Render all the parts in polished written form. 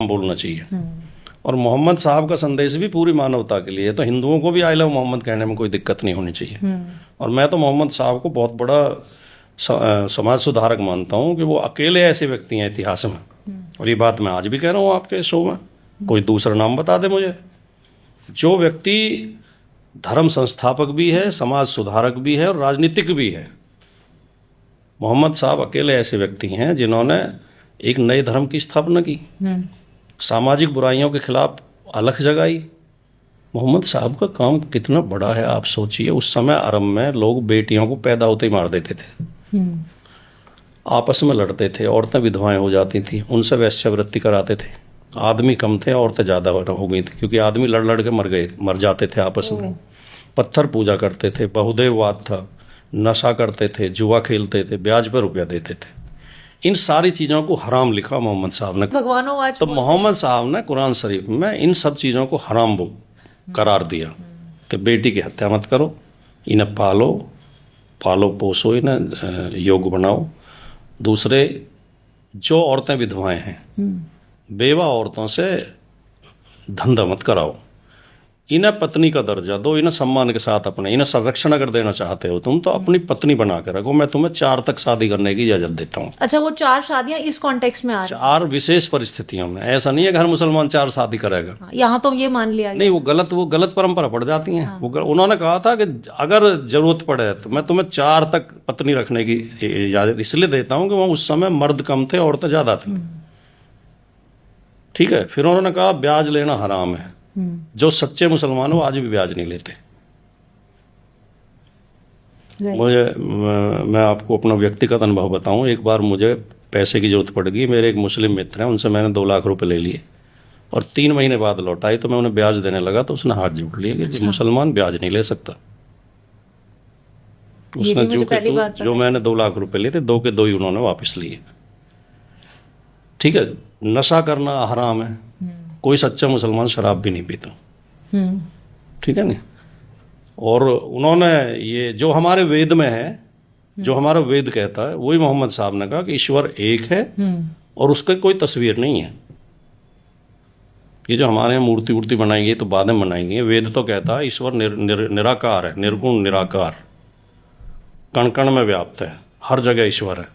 बोलना चाहिए। और मोहम्मद साहब का संदेश भी पूरी मानवता के लिए है, तो हिंदुओं को भी आई लव मोहम्मद कहने में कोई दिक्कत नहीं होनी चाहिए। और मैं तो मोहम्मद साहब को बहुत बड़ा समाज सुधारक मानता हूँ कि वो अकेले ऐसे व्यक्ति हैं इतिहास में, और ये बात मैं आज भी कह रहा हूँ आपके शो में, कोई दूसरा नाम बता दे मुझे, जो व्यक्ति धर्म संस्थापक भी है, समाज सुधारक भी है और राजनीतिक भी है। मोहम्मद साहब अकेले ऐसे व्यक्ति हैं जिन्होंने एक नए धर्म की स्थापना की, सामाजिक बुराइयों के खिलाफ अलख जगाई। मोहम्मद साहब का काम कितना बड़ा है आप सोचिए। उस समय अरब में लोग बेटियों को पैदा होते ही मार देते थे, आपस में लड़ते थे, औरतें विधवाएं हो जाती थी, उनसे वैश्यावृत्ति कराते थे। आदमी कम थे, औरतें ज़्यादा हो गई थी, क्योंकि आदमी लड़ लड़ के मर जाते थे आपस में। पत्थर पूजा करते थे, बहुदेववाद था, नशा करते थे, जुआ खेलते थे, ब्याज पर रुपया देते थे। इन सारी चीज़ों को हराम लिखा मोहम्मद साहब ने। भगवानों आज तो मोहम्मद साहब ने कुरान शरीफ में इन सब चीज़ों को हराम करार दिया कि बेटी की हत्या मत करो, इन्हें पालो पोसो, इन्हें योग्य बनाओ। दूसरे, जो औरतें विधवाएं हैं, बेवा औरतों से धंधा मत कराओ, इन्हें पत्नी का दर्जा दो, इन्हें सम्मान के साथ अपने, इन्हें संरक्षण अगर देना चाहते हो तुम तो अपनी पत्नी बना के रखो, मैं तुम्हें 4 तक शादी करने की इजाजत देता हूँ। अच्छा, वो 4 शादियां इस कॉन्टेक्स्ट में आ रही 4 विशेष परिस्थितियों में, ऐसा नहीं है कि हर मुसलमान 4 शादी करेगा। यहाँ तो ये मान लिया गया। नहीं, वो गलत परंपरा पड़ जाती है। उन्होंने कहा था कि अगर जरूरत पड़े तो मैं तुम्हें 4 तक पत्नी रखने की इजाजत इसलिए देता हूँ कि वहाँ उस समय मर्द कम थे, औरतें ज्यादा थी। ठीक है। फिर उन्होंने कहा ब्याज लेना हराम है, जो सच्चे मुसलमान हो आज भी ब्याज नहीं लेते। मैं आपको अपना व्यक्तिगत अनुभव बताऊं। एक बार मुझे पैसे की जरूरत पड़ गई, मेरे एक मुस्लिम मित्र हैं, उनसे मैंने 2 लाख रुपए ले लिए और 3 महीने बाद लौटाई, तो मैं उन्हें ब्याज देने लगा तो उसने हाथ जोड़ लिया कि मुसलमान ब्याज नहीं ले सकता। उसने जो मैंने 2 लाख रुपए लिए थे, 2 के 2 ही उन्होंने वापस लिए। ठीक है। नशा करना हराम है, कोई सच्चा मुसलमान शराब भी नहीं पीता। ठीक है ना। और उन्होंने ये जो हमारे वेद में है, जो हमारा वेद कहता है, वही मोहम्मद साहब ने कहा कि ईश्वर एक है और उसका कोई तस्वीर नहीं है। ये जो हमारे यहाँ मूर्ति बनाई गई तो बाद में बनाई गई, वेद तो कहता है ईश्वर निराकार है, निर्गुण निराकार, कण कण में व्याप्त है, हर जगह ईश्वर है।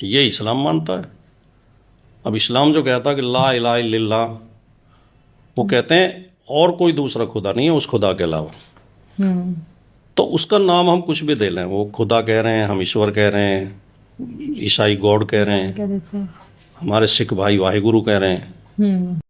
ये इस्लाम मानता है। अब इस्लाम जो कहता है कि ला इलाहा इल्लल्लाह, वो कहते हैं और कोई दूसरा खुदा नहीं है उस खुदा के अलावा। तो उसका नाम हम कुछ भी दे लें, वो खुदा कह रहे हैं, हम ईश्वर कह रहे हैं, ईसाई गॉड कह रहे हैं, हमारे सिख भाई वाहिगुरु कह रहे हैं।